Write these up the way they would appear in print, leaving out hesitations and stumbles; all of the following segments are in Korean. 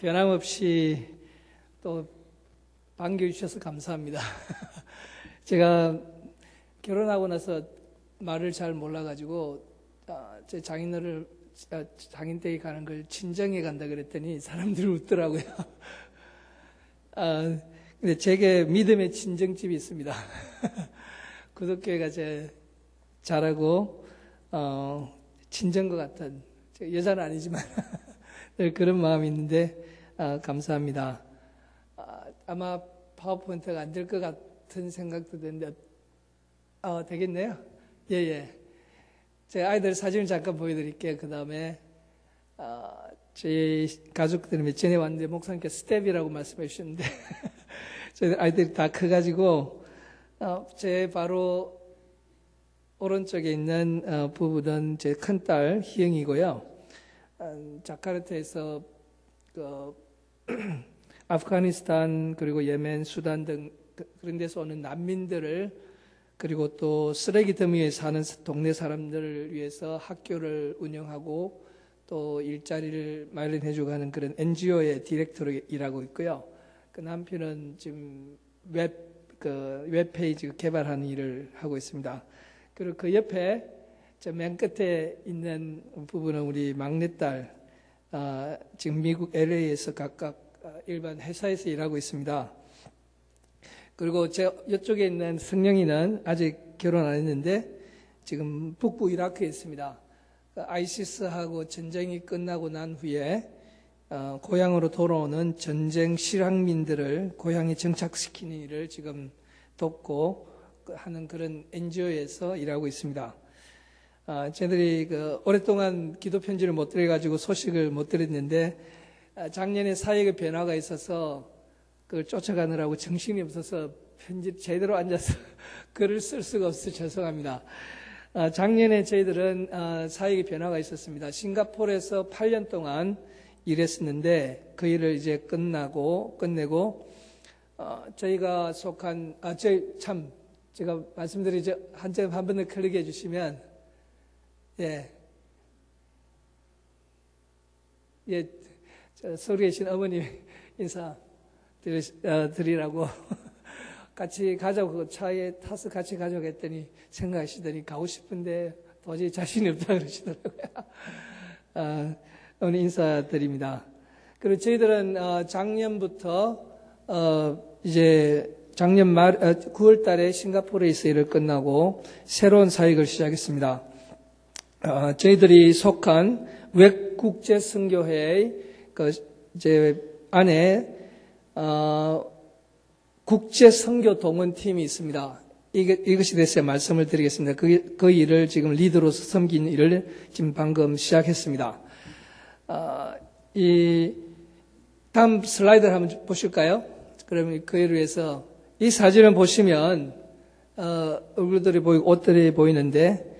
변함없이 또 반겨주셔서 감사합니다. 제가 결혼하고 나서 말을 잘 몰라가지고 제 장인댁에 가는 걸 친정에 간다 그랬더니 사람들이 웃더라고요. 근데 제게 믿음의 친정집이 있습니다. 구독교회가 제 잘하고 친정과 같은, 여자는 아니지만 늘 그런 마음이 있는데 감사합니다. 아마 파워포인트가 안 될 것 같은 생각도 드는데 되겠네요. 예. 제 아이들 사진을 잠깐 보여드릴게요. 그 다음에 저희 가족들이 몇 전에 왔는데 목사님께서 스텝이라고 말씀해 주셨는데 저희 아이들이 다 커가지고 제 바로 오른쪽에 있는 부부는 제 큰딸 희영이고요. 자카르타에서 아프가니스탄 그리고 예멘, 수단 등 그런 데서 오는 난민들을 그리고 또 쓰레기 더미에 사는 동네 사람들을 위해서 학교를 운영하고 또 일자리를 마련해주고 하는 그런 NGO의 디렉터로 일하고 있고요. 그 남편은 지금 웹페이지 개발하는 일을 하고 있습니다. 그리고 그 옆에 저 맨 끝에 있는 부분은 우리 막내딸, 지금 미국 LA에서 각각 일반 회사에서 일하고 있습니다. 그리고 이쪽에 있는 성령이는 아직 결혼 안 했는데 지금 북부 이라크에 있습니다. 아이시스하고 전쟁이 끝나고 난 후에 고향으로 돌아오는 전쟁 실향민들을 고향에 정착시키는 일을 지금 돕고 하는 그런 NGO에서 일하고 있습니다. 저희들이 오랫동안 기도 편지를 못 드려가지고 소식을 못 드렸는데 작년에 사회의 변화가 있어서 그걸 쫓아가느라고 정신이 없어서 편지 제대로 앉아서 글을 쓸 수가 없어서 죄송합니다. 작년에 저희들은 사회의 변화가 있었습니다. 싱가포르에서 8년 동안 일했었는데 그 일을 이제 끝내고 저희가 속한 제가 말씀드리죠. 한 번 더 클릭해 주시면 서울에 계신 어머니 인사 드리라고 같이 가자고 차에 타서 같이 가자고 했더니 생각하시더니 가고 싶은데 도저히 자신이 없다 그러시더라고요. 오늘 인사드립니다. 그리고 저희들은 작년부터 이제 작년 말 9월 달에 싱가포르에서 일을 끝나고 새로운 사역을 시작했습니다. 저희들이 속한 외국제선교회의 이제 안에 국제선교동원팀이 있습니다. 이것에 대해서 말씀을 드리겠습니다. 그 일을 지금 리더로서 섬긴 일을 지금 방금 시작했습니다. 이 다음 슬라이드를 한번 보실까요? 그러면 그 일을 위해서 이 사진을 보시면 얼굴들이 보이고 옷들이 보이는데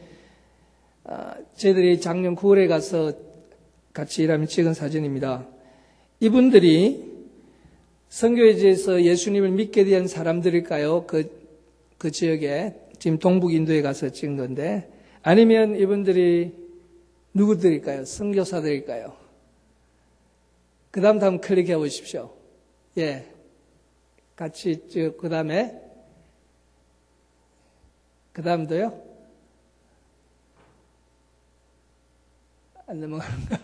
저희들이 작년 9월에 가서 같이 일하며 찍은 사진입니다. 이분들이 선교지에서 예수님을 믿게 된 사람들일까요? 그 지역에 지금 동북 인도에 가서 찍은 건데 아니면 이분들이 누구들일까요? 선교사들일까요? 그 다음 클릭해 보십시오. 같이 그 다음도요? 안 넘어가는가?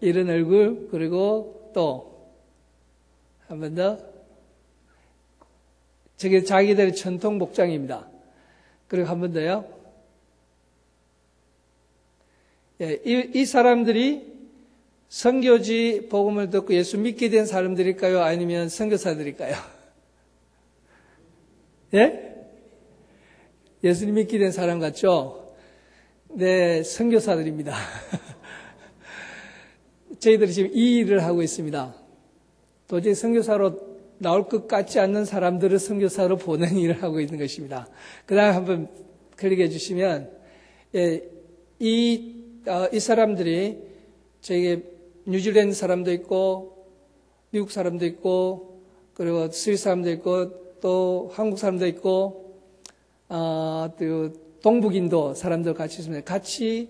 이런 얼굴, 그리고 또 한 번 더. 저게 자기들의 전통 복장입니다. 그리고 한 번 더요. 이 사람들이 선교지 복음을 듣고 예수 믿게 된 사람들일까요? 아니면 선교사들일까요? 예수님 믿게 된 사람 같죠? 네, 선교사들입니다. 저희들이 지금 이 일을 하고 있습니다. 도저히 선교사로 나올 것 같지 않는 사람들을 선교사로 보내는 일을 하고 있는 것입니다. 그 다음 한번 클릭해 주시면, 이 사람들이 저에게 뉴질랜드 사람도 있고, 미국 사람도 있고, 그리고 스위스 사람도 있고, 또 한국 사람도 있고, 또 동북인도 사람들 같이 있습니다. 같이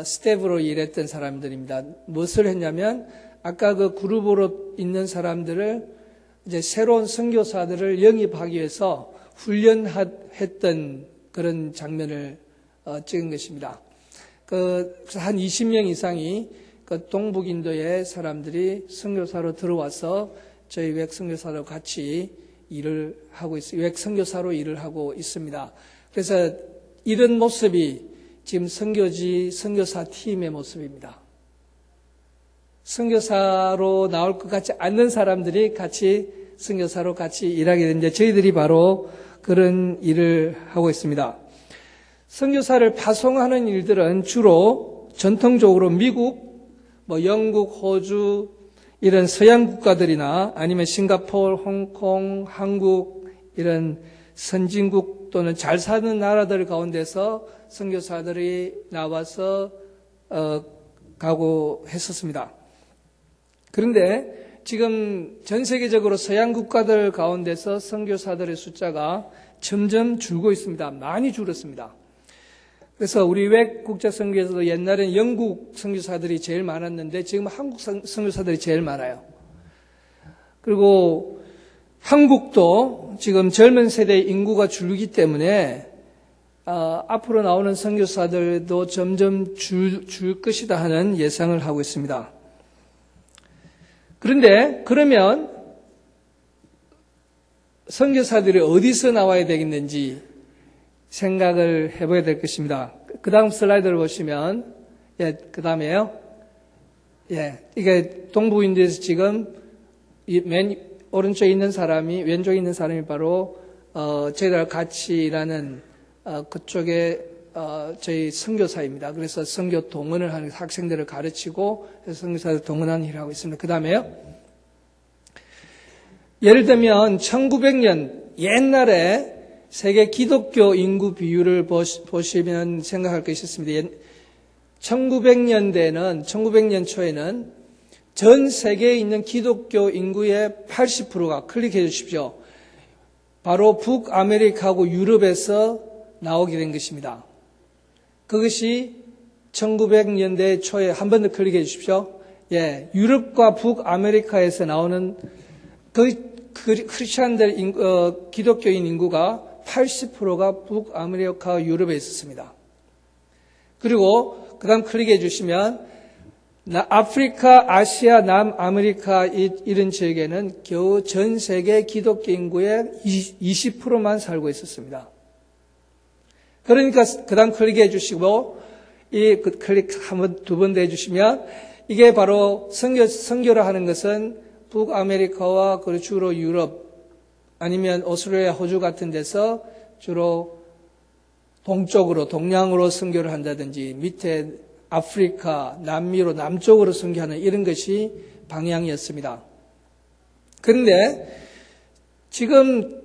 스텝으로 일했던 사람들입니다. 무엇을 했냐면 아까 그 그룹으로 있는 사람들을 이제 새로운 선교사들을 영입하기 위해서 훈련했던 그런 장면을 찍은 것입니다. 한 20명 이상이 그 동북 인도의 사람들이 선교사로 들어와서 저희 외국 선교사로 같이 일을 하고 있어요. 외국 선교사로 일을 하고 있습니다. 그래서 이런 모습이 지금 선교지 선교사 팀의 모습입니다. 선교사로 나올 것 같지 않는 사람들이 같이 선교사로 같이 일하게 되는데 저희들이 바로 그런 일을 하고 있습니다. 선교사를 파송하는 일들은 주로 전통적으로 미국, 영국, 호주 이런 서양 국가들이나 아니면 싱가포르, 홍콩, 한국 이런 선진국 또는 잘 사는 나라들 가운데서 선교사들이 나와서 가고 했었습니다. 그런데 지금 전 세계적으로 서양 국가들 가운데서 선교사들의 숫자가 점점 줄고 있습니다. 많이 줄었습니다. 그래서 우리 외국 국제선교에서도 옛날엔 영국 선교사들이 제일 많았는데 지금 한국 선교사들이 제일 많아요. 그리고 한국도 지금 젊은 세대 인구가 줄기 때문에 앞으로 나오는 선교사들도 점점 줄 것이다 하는 예상을 하고 있습니다. 그런데 그러면 선교사들이 어디서 나와야 되겠는지 생각을 해봐야 될 것입니다. 그 다음 슬라이드를 보시면, 그 다음에요. 이게 동부인도에서 지금 맨 오른쪽에 있는 사람이, 왼쪽에 있는 사람이 바로, 저희랑 같이 일하는, 그쪽에, 저희 선교사입니다. 그래서 선교 동원을 하는 학생들을 가르치고, 선교사들 동원하는 일을 하고 있습니다. 그 다음에요. 예를 들면, 1900년, 옛날에 세계 기독교 인구 비율을 보시면 생각할 것이 있습니다. 1900년 초에는 전 세계에 있는 기독교 인구의 80%가 클릭해 주십시오. 바로 북아메리카하고 유럽에서 나오게 된 것입니다. 그것이 1900년대 초에 한 번 더 클릭해 주십시오. 유럽과 북아메리카에서 나오는 크리스찬들 기독교인 인구가 80%가 북아메리카 유럽에 있었습니다. 그리고 그 다음 클릭해 주시면 아프리카, 아시아, 남아메리카 이런 지역에는 겨우 전 세계 기독교 인구의 20%만 살고 있었습니다. 그러니까 그 다음 클릭해 주시고 클릭 두 번 더 해주시면 이게 바로 선교를 하는 것은 북아메리카와 주로 유럽 아니면 오스트레일리아, 호주 같은 데서 주로 동쪽으로, 동양으로 선교를 한다든지 밑에 아프리카, 남미로 남쪽으로 선교하는 이런 것이 방향이었습니다. 그런데 지금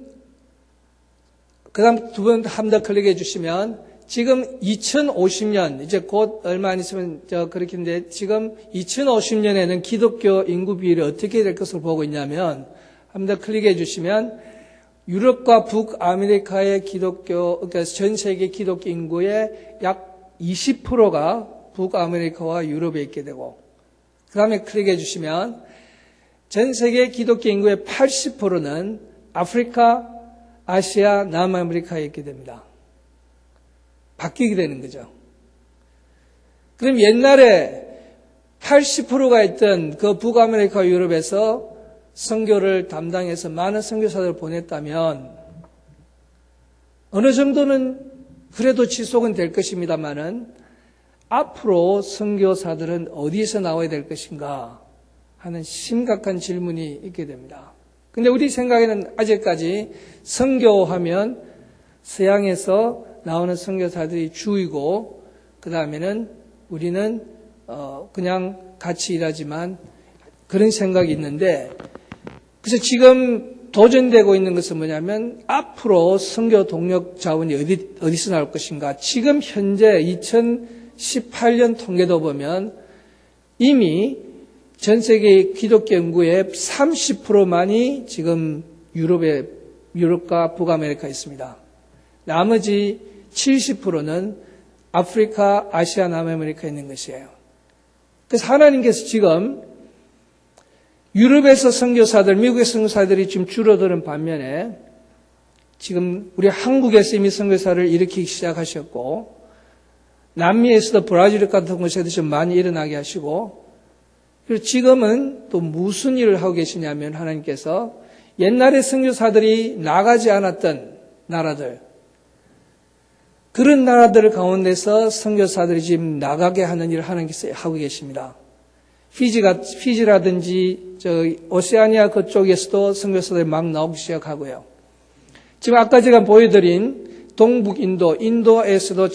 그 다음 두 번 한 번 더 클릭해 주시면 지금 2050년 이제 곧 얼마 안 있으면 그렇겠는데 지금 2050년에는 기독교 인구 비율이 어떻게 될 것으로 보고 있냐면 한 번 더 클릭해 주시면 유럽과 북아메리카의 그러니까 전 세계 기독교 인구의 약 20%가 북아메리카와 유럽에 있게 되고 그 다음에 클릭해 주시면 전 세계 기독교 인구의 80%는 아프리카, 아시아, 남아메리카에 있게 됩니다. 바뀌게 되는 거죠. 그럼 옛날에 80%가 있던 그 북아메리카 유럽에서 선교를 담당해서 많은 선교사들을 보냈다면 어느 정도는 그래도 지속은 될 것입니다만은 앞으로 선교사들은 어디서 나와야 될 것인가 하는 심각한 질문이 있게 됩니다. 근데 우리 생각에는 아직까지 선교하면 서양에서 나오는 선교사들이 주이고 그 다음에는 우리는 그냥 같이 일하지만 그런 생각이 있는데 그래서 지금 도전되고 있는 것은 뭐냐면 앞으로 선교 동력 자원이 어디서 나올 것인가. 지금 현재 2018년 통계도 보면 이미 전 세계 기독교 인구의 30%만이 지금 유럽과 북아메리카에 있습니다. 나머지 70%는 아프리카, 아시아, 남아메리카에 있는 것이에요. 그래서 하나님께서 지금 유럽에서 선교사들, 미국의 선교사들이 지금 줄어드는 반면에 지금 우리 한국에서 이미 선교사를 일으키기 시작하셨고, 남미에서도 브라질 같은 곳에도 좀 많이 일어나게 하시고, 그리고 지금은 또 무슨 일을 하고 계시냐면 하나님께서 옛날에 선교사들이 나가지 않았던 나라들, 그런 나라들 가운데서 선교사들이 지금 나가게 하는 일을 하나님께서 하고 계십니다. 피지라든지 오세아니아 그쪽에서도 선교사들이 막 나오기 시작하고요. 지금 아까 제가 보여드린 동북 인도에서도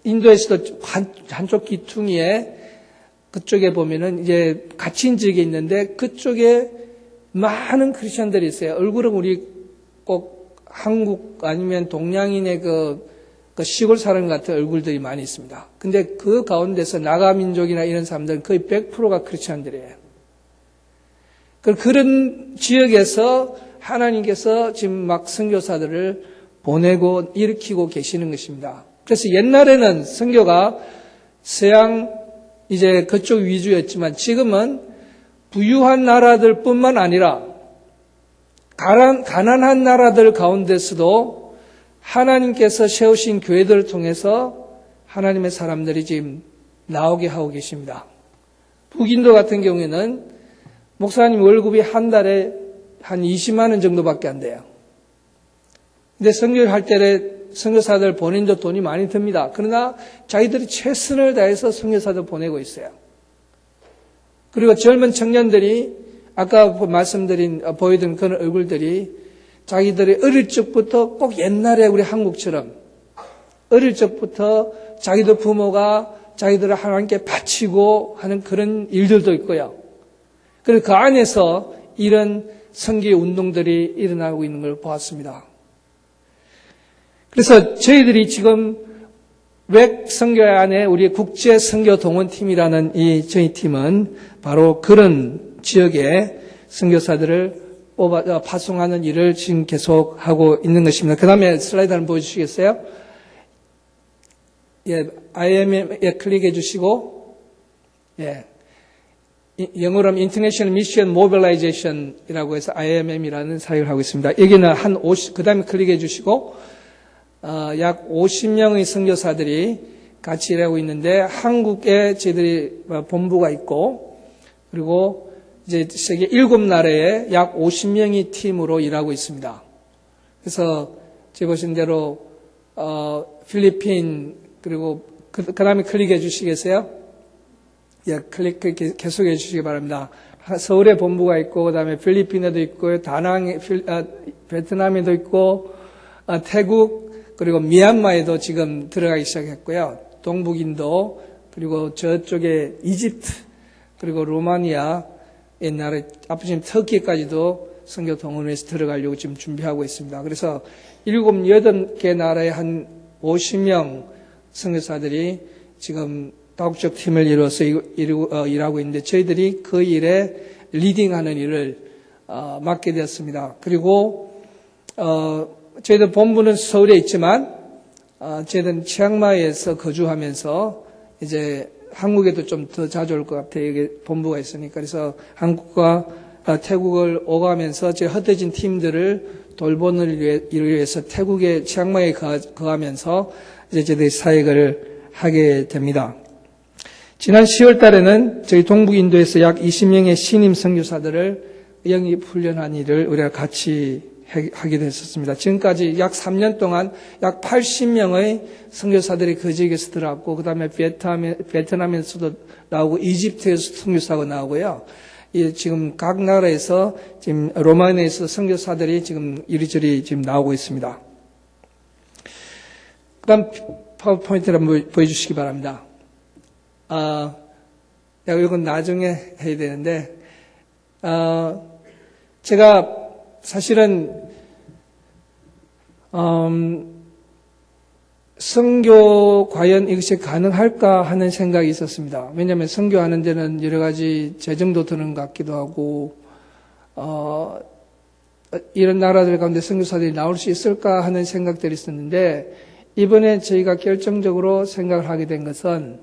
인도에서도 한쪽 귀퉁이에 그쪽에 보면은 이제 갇힌 지역이 있는데 그쪽에 많은 크리스천들이 있어요. 얼굴은 우리 꼭 한국 아니면 동양인의 그 시골 사람 같은 얼굴들이 많이 있습니다. 근데 그 가운데서 나가 민족이나 이런 사람들은 거의 100%가 크리스천들이에요. 그런 지역에서 하나님께서 지금 막 선교사들을 보내고 일으키고 계시는 것입니다. 그래서 옛날에는 선교가 서양 이제 그쪽 위주였지만 지금은 부유한 나라들뿐만 아니라 가난한 나라들 가운데서도 하나님께서 세우신 교회들을 통해서 하나님의 사람들이 지금 나오게 하고 계십니다. 북인도 같은 경우에는 목사님 월급이 한 달에 한 20만 원 정도밖에 안 돼요. 근데 선교를 할 때 선교사들 보내는데 돈이 많이 듭니다. 그러나 자기들이 최선을 다해서 선교사들 보내고 있어요. 그리고 젊은 청년들이 아까 보여드린 그런 얼굴들이 자기들이 어릴 적부터 꼭 옛날에 우리 한국처럼 어릴 적부터 자기들 부모가 자기들을 하나님께 바치고 하는 그런 일들도 있고요. 그리고 그 안에서 이런 선교 운동들이 일어나고 있는 걸 보았습니다. 그래서 저희들이 지금 웩 선교 안에 우리 국제 선교 동원팀이라는 이 저희 팀은 바로 그런 지역에 선교사들을 파송하는 일을 지금 계속 하고 있는 것입니다. 그 다음에 슬라이드 한번 보여주시겠어요? 예, IMM에 클릭해 주시고, 예. 영어로 하면 International Mission Mobilization이라고 해서 IMM이라는 사역을 하고 있습니다. 여기는 그 다음에 클릭해 주시고, 약 50명의 선교사들이 같이 일하고 있는데, 한국에 저희들이 본부가 있고, 그리고 이제 세계 7나라에 약 50명의 팀으로 일하고 있습니다. 그래서 제가 보신 대로, 필리핀, 그리고 그 다음에 클릭해 주시겠어요? 예, 계속해 주시기 바랍니다. 서울에 본부가 있고, 그 다음에 필리핀에도 있고, 베트남에도 있고, 태국, 그리고 미얀마에도 지금 들어가기 시작했고요. 동북인도, 그리고 저쪽에 이집트, 그리고 로마니아, 옛날에 앞으로 터키까지도 선교 동원에서 들어가려고 지금 준비하고 있습니다. 그래서 7, 8개 나라의 한 50명 선교사들이 지금 다국적 팀을 이루어서 일하고 있는데 저희들이 그 일에 리딩하는 일을 맡게 되었습니다. 그리고 저희들 본부는 서울에 있지만 저희들은 치앙마이에서 거주하면서 이제 한국에도 좀 더 자주 올 것 같아요. 여기 본부가 있으니까. 그래서 한국과 태국을 오가면서 제 흩어진 팀들을 돌보는 일을 위해서 태국의 치앙마이에 거하면서 이제 저희들이 사역을 하게 됩니다. 지난 10월 달에는 저희 동북인도에서 약 20명의 신임 선교사들을 영입 훈련한 일을 우리가 같이 하게 됐었습니다. 지금까지 약 3년 동안 약 80명의 선교사들이 그 지역에서 들어왔고, 그 다음에 베트남에서도 나오고, 이집트에서 선교사가 나오고요. 지금 각 나라에서 지금 로마니아에서 선교사들이 지금 이리저리 지금 나오고 있습니다. 그 다음 파워포인트를 한번 보여주시기 바랍니다. 이건 나중에 해야 되는데, 제가 사실은, 선교 과연 이것이 가능할까 하는 생각이 있었습니다. 왜냐하면 선교하는 데는 여러 가지 재정도 드는 것 같기도 하고, 이런 나라들 가운데 선교사들이 나올 수 있을까 하는 생각들이 있었는데, 이번에 저희가 결정적으로 생각을 하게 된 것은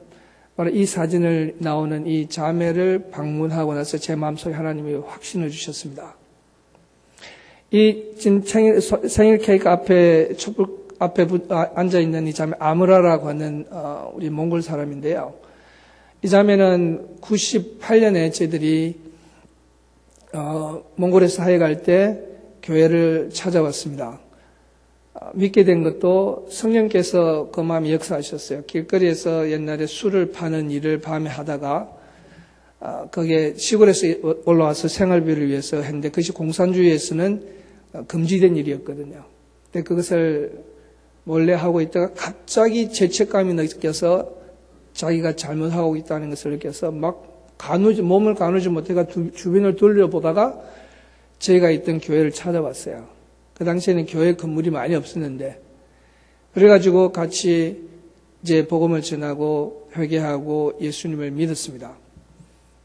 바로 이 사진을 나오는 이 자매를 방문하고 나서 제 마음속에 하나님이 확신을 주셨습니다. 이 지금 생일 케이크 앞에 촛불 앞에 앉아 있는 이 자매 아므라라고 하는 우리 몽골 사람인데요. 이 자매는 98년에 저희들이 몽골에 사회 갈 때 교회를 찾아왔습니다. 믿게 된 것도 성령께서 그 마음에 역사하셨어요. 길거리에서 옛날에 술을 파는 일을 밤에 하다가 거기에 시골에서 올라와서 생활비를 위해서 했는데 그것이 공산주의에서는 금지된 일이었거든요. 근데 그것을 몰래 하고 있다가 갑자기 죄책감이 느껴서 자기가 잘못하고 있다는 것을 느껴서 막 몸을 가누지 못해가 주변을 돌려보다가 저희가 있던 교회를 찾아왔어요. 그 당시에는 교회 건물이 많이 없었는데, 그래가지고 같이 이제 복음을 전하고 회개하고 예수님을 믿었습니다.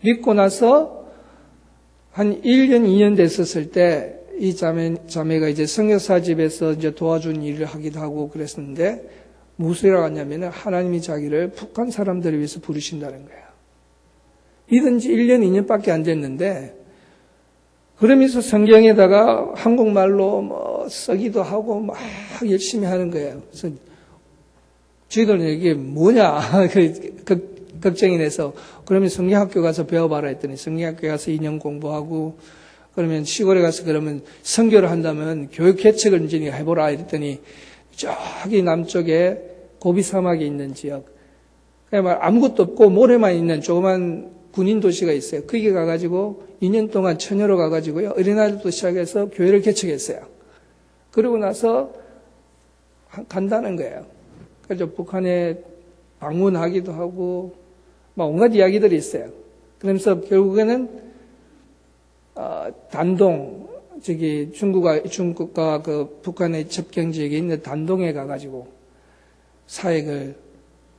믿고 나서 한 1년, 2년 됐었을 때 이 자매가 이제 선교사 집에서 이제 도와준 일을 하기도 하고 그랬었는데, 무슨 일을 하냐면은 하나님이 자기를 북한 사람들을 위해서 부르신다는 거예요. 믿은 지 1년, 2년밖에 안 됐는데, 그러면서 성경에다가 한국말로 뭐 쓰기도 하고 막 열심히 하는 거예요. 그래서 저희들은 이게 뭐냐 걱정이 돼서 그러면 성경학교 가서 배워봐라 했더니 성경학교 가서 2년 공부하고 그러면 시골에 가서 그러면 선교를 한다면 교육 개척을 이제 해보라 했더니 저기 남쪽에 고비 사막에 있는 지역 그냥 아무것도 없고 모래만 있는 조그만 군인 도시가 있어요. 거기 가가지고 2년 동안 처녀로 가가지고요. 어린아이들부터 시작해서 교회를 개척했어요. 그러고 나서 간다는 거예요. 그래서 북한에 방문하기도 하고 막 온갖 이야기들이 있어요. 그러면서 결국에는 단동 중국과 그 북한의 접경 지역에 있는 단동에 가가지고 사역을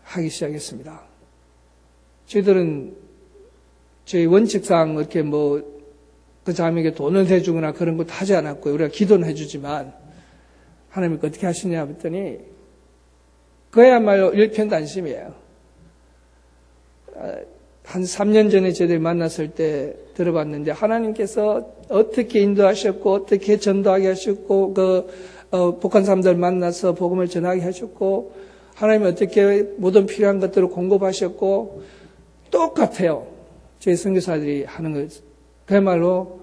하기 시작했습니다. 저희들은 저희 원칙상 이렇게 그 자매에게 돈을 해주거나 그런 것도 하지 않았고요. 우리가 기도는 해주지만 하나님이 어떻게 하시냐 했더니 그야말로 일편단심이에요. 한 3년 전에 저희들이 만났을 때 들어봤는데 하나님께서 어떻게 인도하셨고 어떻게 전도하게 하셨고 북한 사람들 만나서 복음을 전하게 하셨고 하나님이 어떻게 모든 필요한 것들을 공급하셨고 똑같아요. 저희 선교사들이 하는 것. 그야말로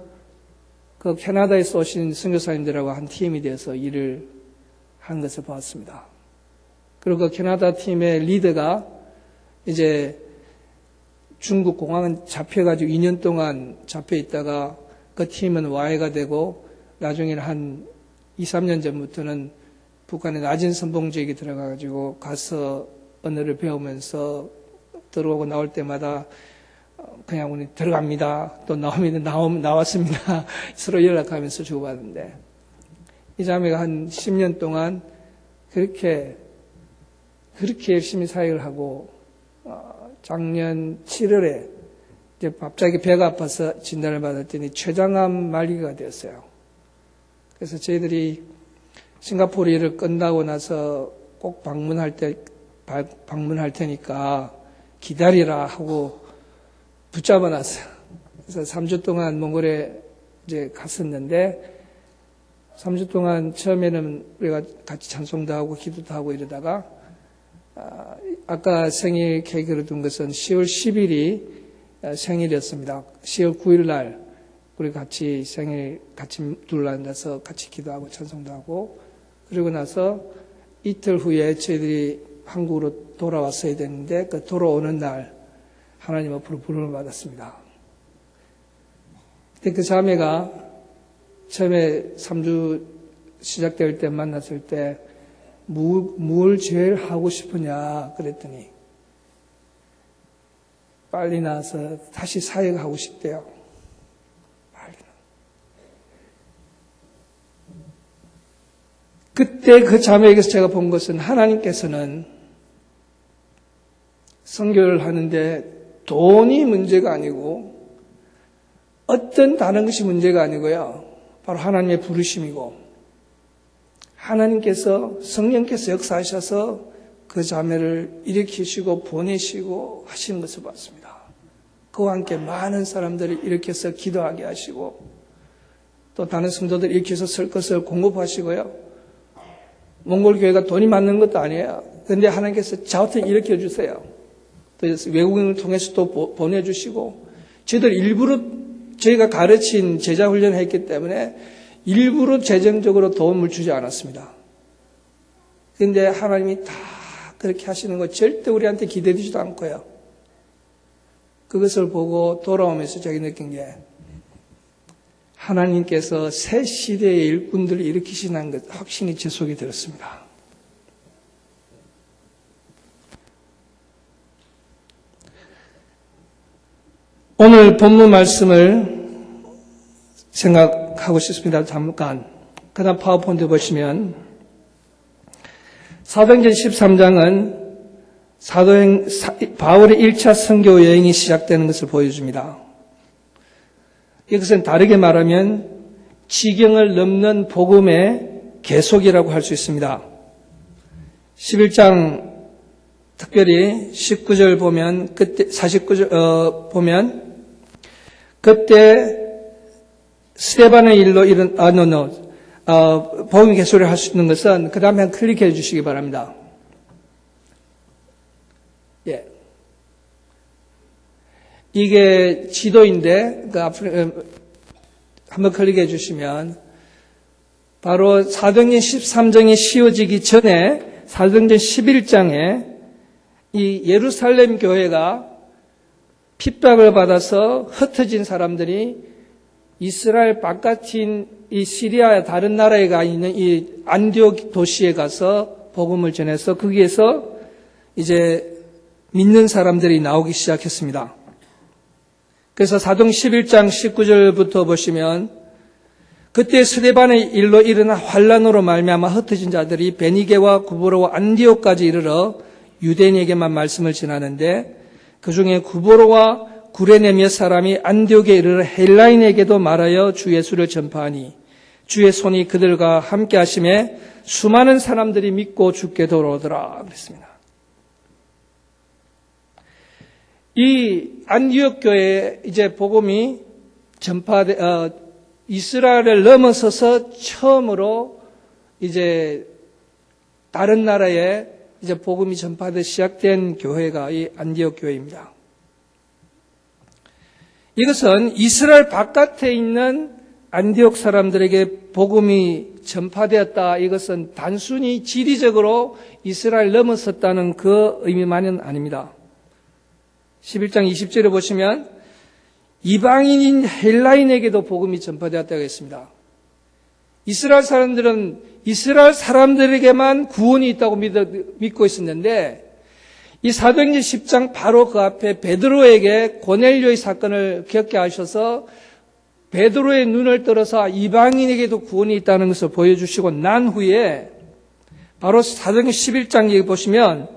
그 캐나다에서 오신 선교사님들하고 한 팀이 되어서 일을 하는 것을 보았습니다. 그리고 그 캐나다 팀의 리더가 이제 중국 공항은 잡혀가지고 2년 동안 잡혀 있다가 그 팀은 와해가 되고 나중에는 한 2, 3년 전부터는 북한의 낮은 선봉 지역에 들어가가지고 가서 언어를 배우면서 들어오고 나올 때마다 그냥 우리 들어갑니다. 또 나왔습니다. 서로 연락하면서 주고받는데 이 자매가 한 10년 동안 그렇게 열심히 사역을 하고 작년 7월에 이제 갑자기 배가 아파서 진단을 받았더니 췌장암 말기가 되었어요. 그래서 저희들이 싱가포르 일을 끝나고 나서 꼭 방문할 테니까 기다리라 하고 붙잡아 놨어요. 그래서 3주 동안 몽골에 이제 갔었는데 3주 동안 처음에는 우리가 같이 찬송도 하고 기도도 하고 이러다가 아까 생일 케이크를 둔 것은 10월 10일이 생일이었습니다. 10월 9일 날 우리 같이 생일 같이 둘러앉아서 같이 기도하고 찬송도 하고 그리고 나서 이틀 후에 저희들이 한국으로 돌아왔어야 되는데 그 돌아오는 날 하나님 앞으로 부름을 받았습니다. 근데 그 자매가 처음에 3주 시작될 때 만났을 때 뭘 제일 하고 싶으냐 그랬더니 빨리 나와서 다시 사역하고 싶대요. 빨리. 그때 그 자매에게서 제가 본 것은 하나님께서는 선교를 하는데 돈이 문제가 아니고 어떤 다른 것이 문제가 아니고요. 바로 하나님의 부르심이고 하나님께서 성령께서 역사하셔서 그 자매를 일으키시고 보내시고 하시는 것을 봤습니다. 그와 함께 많은 사람들을 일으켜서 기도하게 하시고 또 다른 성도들 일으켜서 쓸 것을 공급하시고요. 몽골 교회가 돈이 많는 것도 아니에요. 그런데 하나님께서 자우튼 일으켜 주세요. 또 외국인을 통해서 또 보내주시고 저희들 일부러 저희가 가르친 제자 훈련을 했기 때문에 일부러 재정적으로 도움을 주지 않았습니다. 그런데 하나님이 다 그렇게 하시는 거 절대 우리한테 기대되지도 않고요. 그것을 보고 돌아오면서 제가 느낀 게 하나님께서 새 시대의 일꾼들을 일으키시는 것 확신이 제 속에 들었습니다. 오늘 본문 말씀을 생각하고 싶습니다. 잠깐. 그다음 파워포인트 보시면 사도행전 13장은 바울의 1차 선교 여행이 시작되는 것을 보여줍니다. 이것은 다르게 말하면 지경을 넘는 복음의 계속이라고 할 수 있습니다. 11장 특별히 19절 보면 그때 49절 보면 그때 스데반의 일로 복음의 계속을 할 수 있는 것은 그 다음에 클릭해 주시기 바랍니다. 예. 이게 지도인데, 한번 클릭해 주시면, 바로 사도행전 13장이 씌워지기 전에 사도행전 11장에 이 예루살렘 교회가 핍박을 받아서 흩어진 사람들이 이스라엘 바깥인 이 시리아 다른 나라에 가 있는 이 안디옥 도시에 가서 복음을 전해서 거기에서 이제 믿는 사람들이 나오기 시작했습니다. 그래서 사도행 11장 19절부터 보시면 그때 스데반의 일로 일어나 환란으로 말미암아 흩어진 자들이 베니게와 구브로와 안디옥까지 이르러 유대인에게만 말씀을 전하는데 그중에 구브로와 구레네 몇 사람이 안디옥에 이르러 헬라인에게도 말하여 주 예수를 전파하니 주의 손이 그들과 함께 하심에 수많은 사람들이 믿고 주께 돌아오더라 그랬습니다. 이 안디옥 교회에 이제 복음이 이스라엘을 넘어서서 처음으로 이제 다른 나라에 이제 복음이 전파되기 시작된 교회가 이 안디옥 교회입니다. 이것은 이스라엘 바깥에 있는 안디옥 사람들에게 복음이 전파되었다. 이것은 단순히 지리적으로 이스라엘 넘어섰다는 그 의미만은 아닙니다. 11장 20절에 보시면 이방인인 헬라인에게도 복음이 전파되었다고 했습니다. 이스라엘 사람들은 이스라엘 사람들에게만 구원이 있다고 믿고 있었는데 이 사도행전 10장 바로 그 앞에 베드로에게 고넬료의 사건을 겪게 하셔서 베드로의 눈을 들어서 이방인에게도 구원이 있다는 것을 보여주시고 난 후에 바로 사도행전 11장 여기 보시면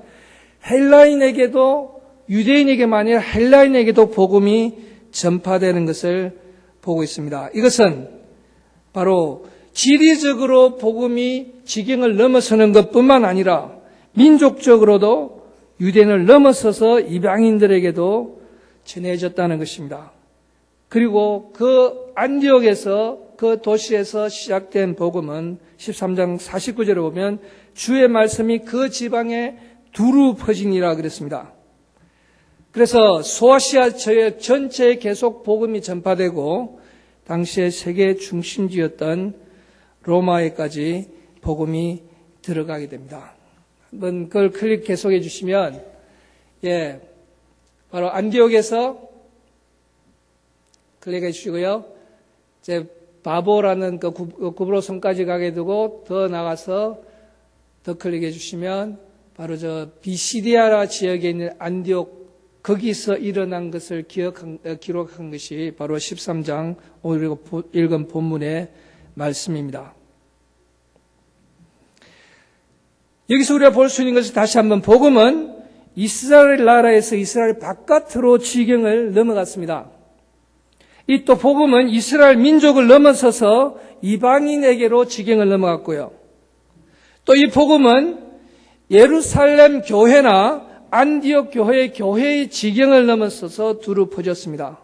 헬라인에게도 유대인에게만 아니라 헬라인에게도 복음이 전파되는 것을 보고 있습니다. 이것은 바로 지리적으로 복음이 지경을 넘어서는 것뿐만 아니라 민족적으로도 유대인을 넘어서서 이방인들에게도 전해졌다는 것입니다. 그리고 그 안디옥에서 그 도시에서 시작된 복음은 13장 49절에 보면 주의 말씀이 그 지방에 두루 퍼지니라 그랬습니다. 그래서 소아시아 지역 전체에 계속 복음이 전파되고 당시에 세계 중심지였던 로마에까지 복음이 들어가게 됩니다. 한번 그걸 클릭 계속해 주시면 바로 안디옥에서 클릭해 주시고요. 이제 바보라는 그 구브로 섬까지 가게 되고 더 나가서 더 클릭해 주시면 바로 저 비시디아라 지역에 있는 안디옥 거기서 일어난 것을 기록한 것이 바로 13장 오늘 읽은 본문의 말씀입니다. 여기서 우리가 볼 수 있는 것은 다시 한번 복음은 이스라엘 나라에서 이스라엘 바깥으로 지경을 넘어갔습니다. 이 또 복음은 이스라엘 민족을 넘어서서 이방인에게로 지경을 넘어갔고요. 또 이 복음은 예루살렘 교회나 안디옥 교회의 지경을 넘어서서 두루 퍼졌습니다.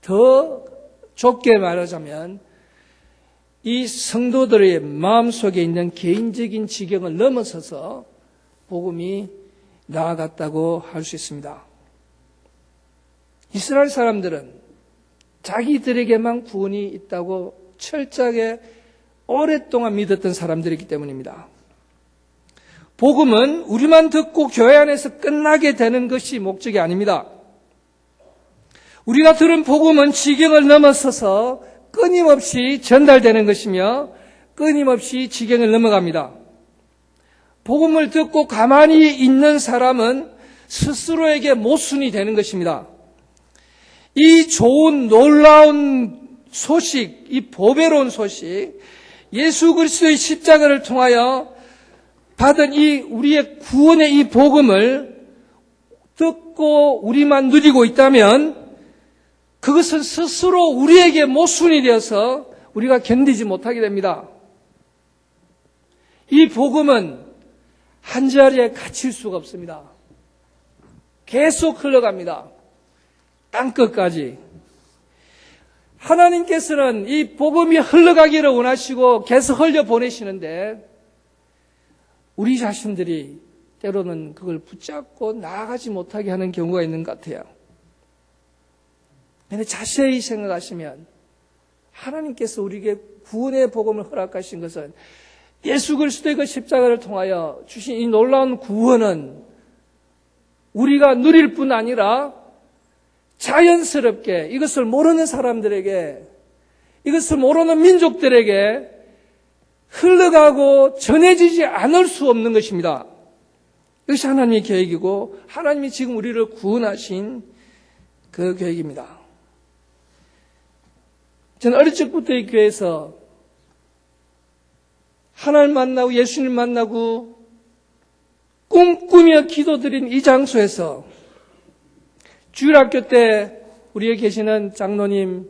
더 좁게 말하자면 이 성도들의 마음속에 있는 개인적인 지경을 넘어서서 복음이 나아갔다고 할 수 있습니다. 이스라엘 사람들은 자기들에게만 구원이 있다고 철저하게 오랫동안 믿었던 사람들이기 때문입니다. 복음은 우리만 듣고 교회 안에서 끝나게 되는 것이 목적이 아닙니다. 우리가 들은 복음은 지경을 넘어서서 끊임없이 전달되는 것이며 끊임없이 지경을 넘어갑니다. 복음을 듣고 가만히 있는 사람은 스스로에게 모순이 되는 것입니다. 이 좋은 놀라운 소식, 이 보배로운 소식, 예수 그리스도의 십자가를 통하여 받은 이 우리의 구원의 이 복음을 듣고 우리만 누리고 있다면 그것은 스스로 우리에게 모순이 되어서 우리가 견디지 못하게 됩니다. 이 복음은 한자리에 갇힐 수가 없습니다. 계속 흘러갑니다. 땅끝까지. 하나님께서는 이 복음이 흘러가기를 원하시고 계속 흘려보내시는데 우리 자신들이 때로는 그걸 붙잡고 나아가지 못하게 하는 경우가 있는 것 같아요. 그런데 자세히 생각하시면 하나님께서 우리에게 구원의 복음을 허락하신 것은 예수 그리스도의 그 십자가를 통하여 주신 이 놀라운 구원은 우리가 누릴 뿐 아니라 자연스럽게 이것을 모르는 사람들에게, 이것을 모르는 민족들에게 흘러가고 전해지지 않을 수 없는 것입니다. 이것이 하나님의 계획이고 하나님이 지금 우리를 구원하신 그 계획입니다. 저는 어릴 적부터 이 교회에서 하나님 만나고 예수님 만나고 꿈꾸며 기도드린 이 장소에서 주일학교 때 우리에 계시는 장로님들,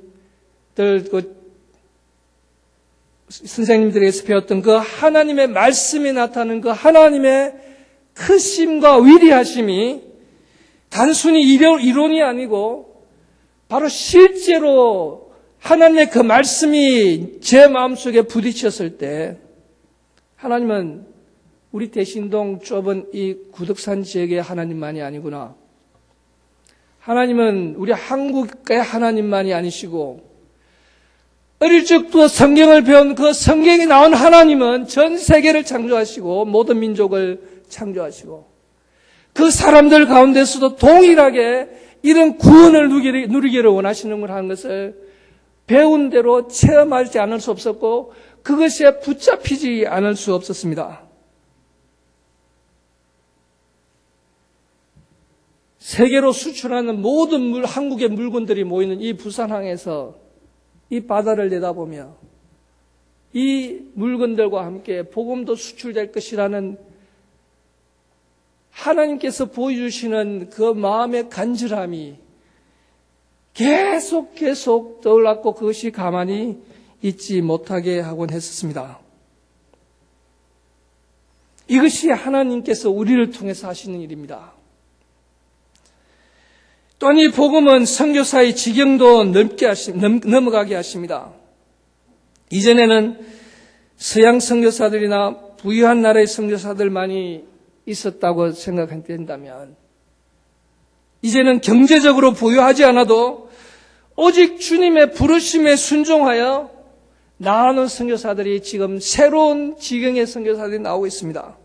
선생님들에게서 배웠던 그 하나님의 말씀이 나타나는 그 하나님의 크심과 위대하심이 단순히 이론이 아니고 바로 실제로 하나님의 그 말씀이 제 마음속에 부딪혔을 때 하나님은 우리 대신동 좁은 이 구덕산 지역의 하나님만이 아니구나. 하나님은 우리 한국의 하나님만이 아니시고 어릴 적부터 성경을 배운 그 성경이 나온 하나님은 전 세계를 창조하시고 모든 민족을 창조하시고 그 사람들 가운데서도 동일하게 이런 구원을 누리기를 원하시는 걸 하는 것을 배운 대로 체험하지 않을 수 없었고 그것에 붙잡히지 않을 수 없었습니다. 세계로 수출하는 모든 한국의 물건들이 모이는 이 부산항에서 이 바다를 내다보며 이 물건들과 함께 복음도 수출될 것이라는 하나님께서 보여주시는 그 마음의 간절함이 계속 떠올랐고 그것이 가만히 있지 못하게 하곤 했었습니다. 이것이 하나님께서 우리를 통해서 하시는 일입니다. 또한 이 복음은 선교사의 지경도 넘어가게 하십니다. 이전에는 서양 선교사들이나 부유한 나라의 선교사들만이 있었다고 생각한다면 이제는 경제적으로 부유하지 않아도 오직 주님의 부르심에 순종하여 나아가는 선교사들이 지금 새로운 지경의 선교사들이 나오고 있습니다.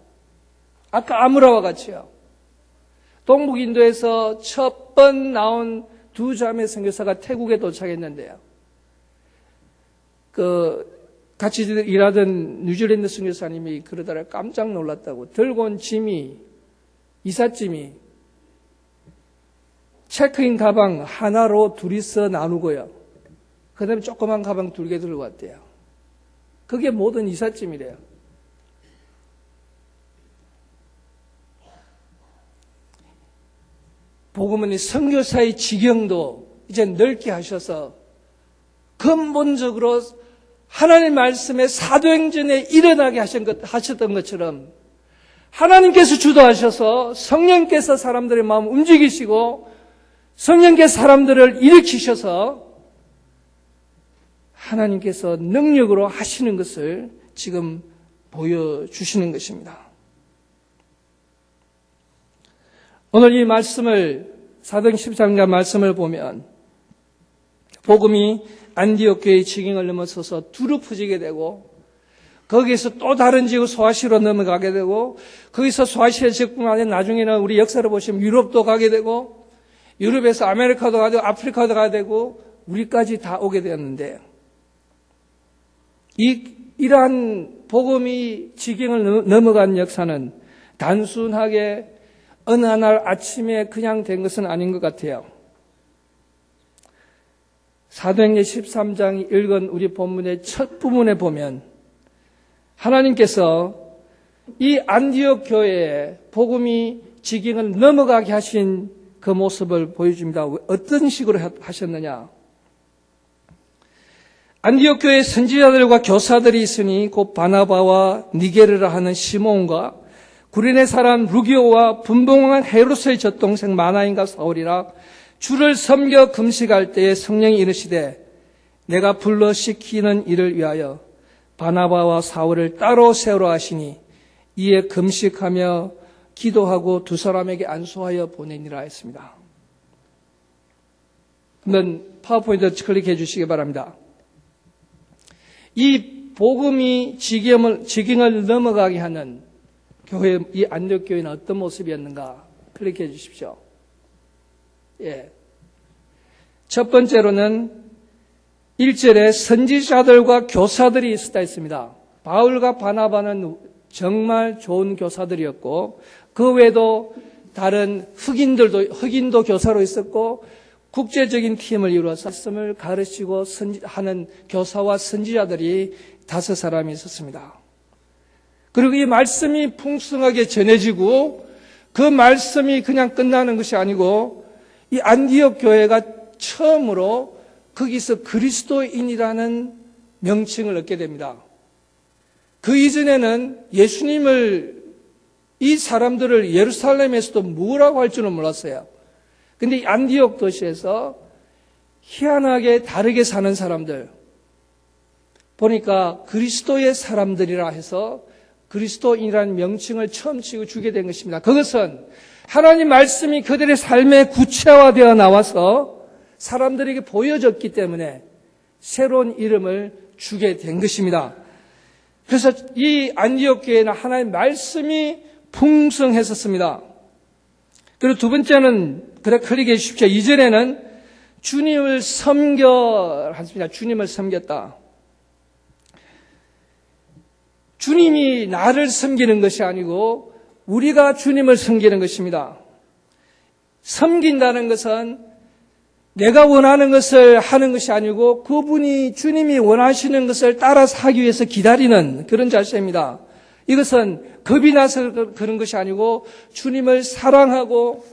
아까 아무라와 같이요. 동북 인도에서 첫 번 나온 두 자매 선교사가 태국에 도착했는데요. 같이 일하던 뉴질랜드 선교사님이 그러다가 깜짝 놀랐다고. 들고 온 이삿짐이 체크인 가방 하나로 둘이서 나누고요. 그 다음에 조그만 가방 2개 들고 왔대요. 그게 모든 이삿짐이래요. 복음은 이 선교사의 지경도 이제 넓게 하셔서 근본적으로 하나님 말씀의 사도행전에 일어나게 하셨던 것처럼 하나님께서 주도하셔서 성령께서 사람들의 마음을 움직이시고 성령께서 사람들을 일으키셔서 하나님께서 능력으로 하시는 것을 지금 보여주시는 것입니다. 오늘 이 말씀을 사도행전 13장 말씀을 보면 복음이 안디옥 교회의 지경을 넘어서서 두루 퍼지게 되고 거기에서 또 다른 지역 소아시로 넘어가게 되고 거기서 소아시아 지역뿐만 아니라 나중에는 우리 역사를 보시면 유럽도 가게 되고 유럽에서 아메리카도 가게 되고 아프리카도 가게 되고 우리까지 다 오게 되었는데 이러한 복음이 지경을 넘어간 역사는 단순하게 어느 날 아침에 그냥 된 것은 아닌 것 같아요. 사도행전 13장 읽은 우리 본문의 첫 부분에 보면 하나님께서 이 안디옥 교회에 복음이 지경을 넘어가게 하신 그 모습을 보여줍니다. 어떤 식으로 하셨느냐? 안디옥 교회에 선지자들과 교사들이 있으니 곧 바나바와 니게르라 하는 시몬과 구레네 사람 루기오와 분봉한 헤롯의 젖동생 마나인과 사울이라 주를 섬겨 금식할 때에 성령이 이르시되 내가 불러 시키는 일을 위하여 바나바와 사울을 따로 세우라 하시니 이에 금식하며 기도하고 두 사람에게 안수하여 보내니라 했습니다. 한번 파워포인트 클릭해 주시기 바랍니다. 이 복음이 지경을 넘어가게 하는 교회, 이 안디옥 교회는 어떤 모습이었는가 클릭해 주십시오. 예. 첫 번째로는 1절에 선지자들과 교사들이 있었다 했습니다. 바울과 바나바는 정말 좋은 교사들이었고 그 외에도 다른 흑인도 교사로 있었고 국제적인 팀을 이루어서 말씀을 가르치고 하는 교사와 선지자들이 5사람이 있었습니다. 그리고 이 말씀이 풍성하게 전해지고 그 말씀이 그냥 끝나는 것이 아니고 이 안디옥 교회가 처음으로 거기서 그리스도인이라는 명칭을 얻게 됩니다. 그 이전에는 예수님을 이 사람들을 예루살렘에서도 뭐라고 할 줄은 몰랐어요. 근데 이 안디옥 도시에서 희한하게 다르게 사는 사람들 보니까 그리스도의 사람들이라 해서 그리스도인이라는 명칭을 처음 주게 된 것입니다. 그것은 하나님 말씀이 그들의 삶에 구체화되어 나와서 사람들에게 보여졌기 때문에 새로운 이름을 주게 된 것입니다. 그래서 이 안디옥 교회는 하나님 말씀이 풍성했었습니다. 그리고 두 번째는 클릭해 주십시오. 2절에는 주님을 섬겼습니다. 주님을 섬겼다. 주님이 나를 섬기는 것이 아니고 우리가 주님을 섬기는 것입니다. 섬긴다는 것은 내가 원하는 것을 하는 것이 아니고 그분이 주님이 원하시는 것을 따라서 하기 위해서 기다리는 그런 자세입니다. 이것은 겁이 나서 그런 것이 아니고 주님을 사랑하고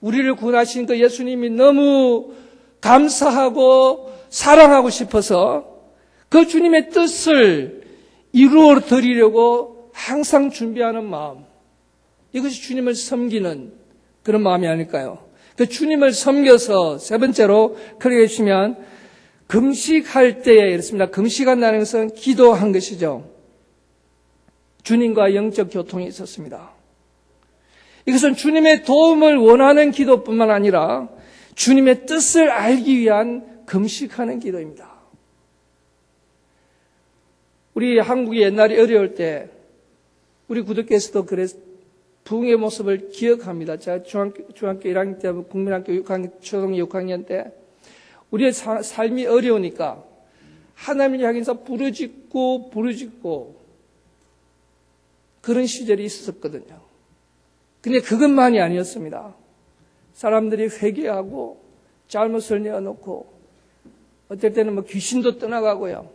우리를 구원하신 그 예수님이 너무 감사하고 사랑하고 싶어서 그 주님의 뜻을 이루어 드리려고 항상 준비하는 마음, 이것이 주님을 섬기는 그런 마음이 아닐까요? 그 주님을 섬겨서 세 번째로 클릭해 주시면 금식할 때에 이렇습니다. 금식한다는 것은 기도한 것이죠. 주님과 영적 교통이 있었습니다. 이것은 주님의 도움을 원하는 기도뿐만 아니라 주님의 뜻을 알기 위한 금식하는 기도입니다. 우리 한국이 옛날에 어려울 때 우리 구독교에서도 그래서 부흥의 모습을 기억합니다. 제가 중학교 1학년 때, 국민학교 6학년, 초등 6학년 때 우리의 삶이 어려우니까 하나님을 향해서 부르짖고 그런 시절이 있었거든요. 근데 그것만이 아니었습니다. 사람들이 회개하고 잘못을 내어놓고 어떨 때는 뭐 귀신도 떠나가고요.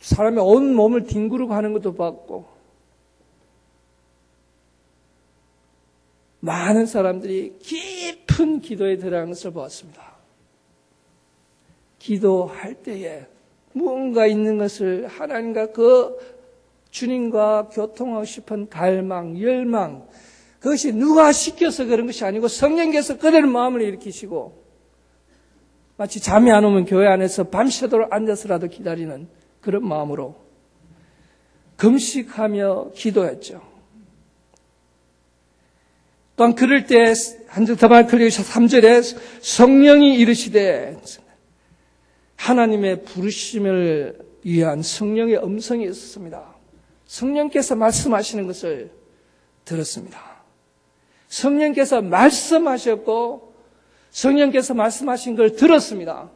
사람의 온 몸을 뒹구르고 하는 것도 봤고 많은 사람들이 깊은 기도에 들어가는 것을 보았습니다. 기도할 때에 무언가 있는 것을 하나님과 그 주님과 교통하고 싶은 갈망, 열망, 그것이 누가 시켜서 그런 것이 아니고 성령께서 그대로 마음을 일으키시고 마치 잠이 안 오면 교회 안에서 밤새도록 앉아서라도 기다리는 그런 마음으로 금식하며 기도했죠. 또한 그럴 때 한적더발클리서 3절에 성령이 이르시되 하나님의 부르심을 위한 성령의 음성이 있었습니다. 성령께서 말씀하시는 것을 들었습니다. 성령께서 말씀하셨고 성령께서 말씀하신 걸 들었습니다.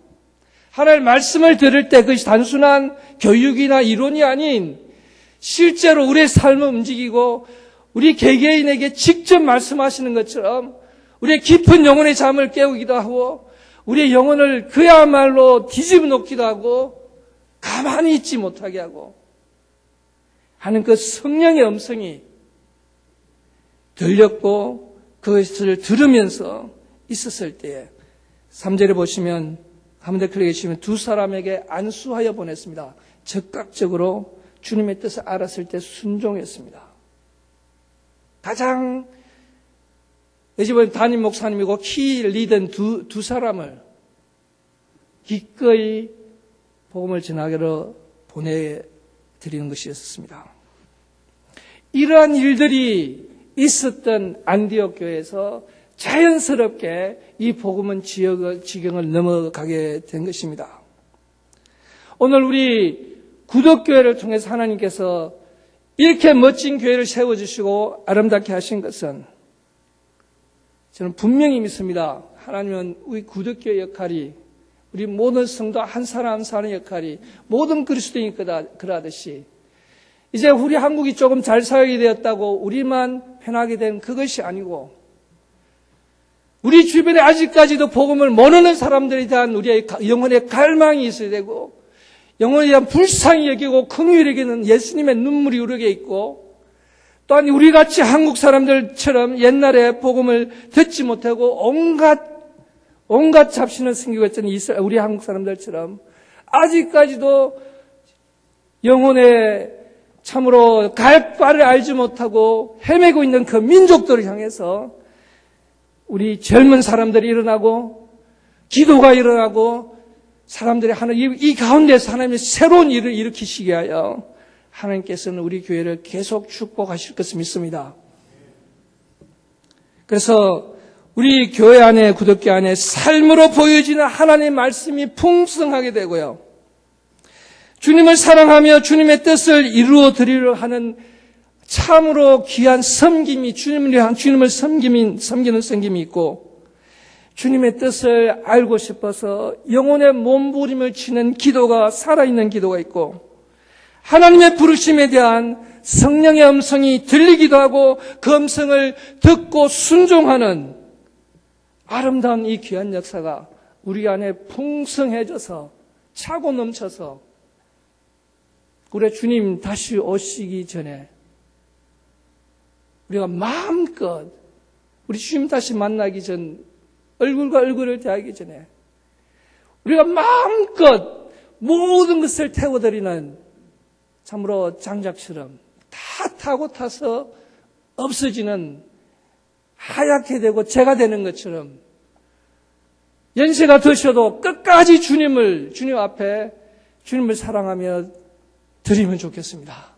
하나님의 말씀을 들을 때 그것이 단순한 교육이나 이론이 아닌 실제로 우리의 삶을 움직이고 우리 개개인에게 직접 말씀하시는 것처럼 우리의 깊은 영혼의 잠을 깨우기도 하고 우리의 영혼을 그야말로 뒤집어 놓기도 하고 가만히 있지 못하게 하고 하는 그 성령의 음성이 들렸고 그것을 들으면서 있었을 때에 3절에 보시면 가운데 계시면 두 사람에게 안수하여 보냈습니다. 즉각적으로 주님의 뜻을 알았을 때 순종했습니다. 가장 여집은 담임 목사님이고 키 리더인 두 사람을 기꺼이 복음을 전하기로 보내드리는 것이었습니다. 이러한 일들이 있었던 안디옥 교회에서 자연스럽게 이 복음은 지경을 넘어가게 된 것입니다. 오늘 우리 구덕교회를 통해서 하나님께서 이렇게 멋진 교회를 세워주시고 아름답게 하신 것은 저는 분명히 믿습니다. 하나님은 우리 구덕교회 역할이 우리 모든 성도 한 사람 한 사람의 역할이 모든 그리스도인이 그러하듯이 이제 우리 한국이 조금 잘 살게 되었다고 우리만 편하게 된 그것이 아니고 우리 주변에 아직까지도 복음을 모르는 사람들에 대한 우리의 영혼의 갈망이 있어야 되고 영혼에 대한 불쌍히 여기고 긍휼히 여기는 예수님의 눈물이 우르게 있고 또한 우리같이 한국 사람들처럼 옛날에 복음을 듣지 못하고 온갖 잡신을 숨기고 있던 우리 한국 사람들처럼 아직까지도 영혼의 참으로 갈 바를 알지 못하고 헤매고 있는 그 민족들을 향해서 우리 젊은 사람들이 일어나고 기도가 일어나고 사람들이 이 가운데서 하나님의 새로운 일을 일으키시게 하여 하나님께서는 우리 교회를 계속 축복하실 것을 믿습니다. 그래서 우리 교회 안에 구덕교 안에 삶으로 보여지는 하나님의 말씀이 풍성하게 되고요. 주님을 사랑하며 주님의 뜻을 이루어 드리려 하는 참으로 귀한 섬김이 주님을 섬기는 섬김이 있고 주님의 뜻을 알고 싶어서 영혼의 몸부림을 치는 기도가 살아있는 기도가 있고 하나님의 부르심에 대한 성령의 음성이 들리기도 하고 그 음성을 듣고 순종하는 아름다운 이 귀한 역사가 우리 안에 풍성해져서 차고 넘쳐서 우리 주님 다시 오시기 전에 우리가 마음껏 우리 주님 다시 만나기 전 얼굴과 얼굴을 대하기 전에 우리가 마음껏 모든 것을 태워드리는 참으로 장작처럼 다 타고 타서 없어지는 하얗게 되고 재가 되는 것처럼 연세가 드셔도 끝까지 주님 앞에 주님을 사랑하며 드리면 좋겠습니다.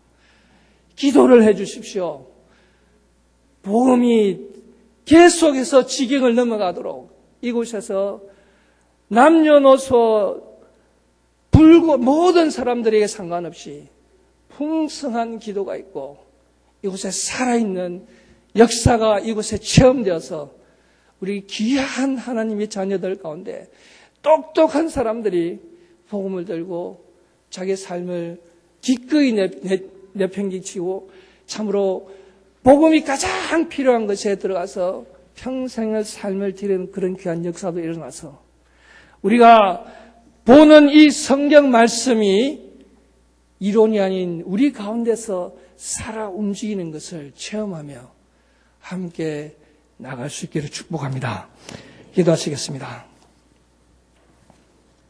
기도를 해 주십시오. 복음이 계속해서 지경을 넘어가도록 이곳에서 남녀노소 모든 사람들에게 상관없이 풍성한 기도가 있고 이곳에 살아있는 역사가 이곳에 체험되어서 우리 귀한 하나님의 자녀들 가운데 똑똑한 사람들이 복음을 들고 자기 삶을 기꺼이 내팽개치고 참으로 복음이 가장 필요한 것에 들어가서 평생의 삶을 드리는 그런 귀한 역사도 일어나서 우리가 보는 이 성경 말씀이 이론이 아닌 우리 가운데서 살아 움직이는 것을 체험하며 함께 나갈 수 있기를 축복합니다. 기도하시겠습니다.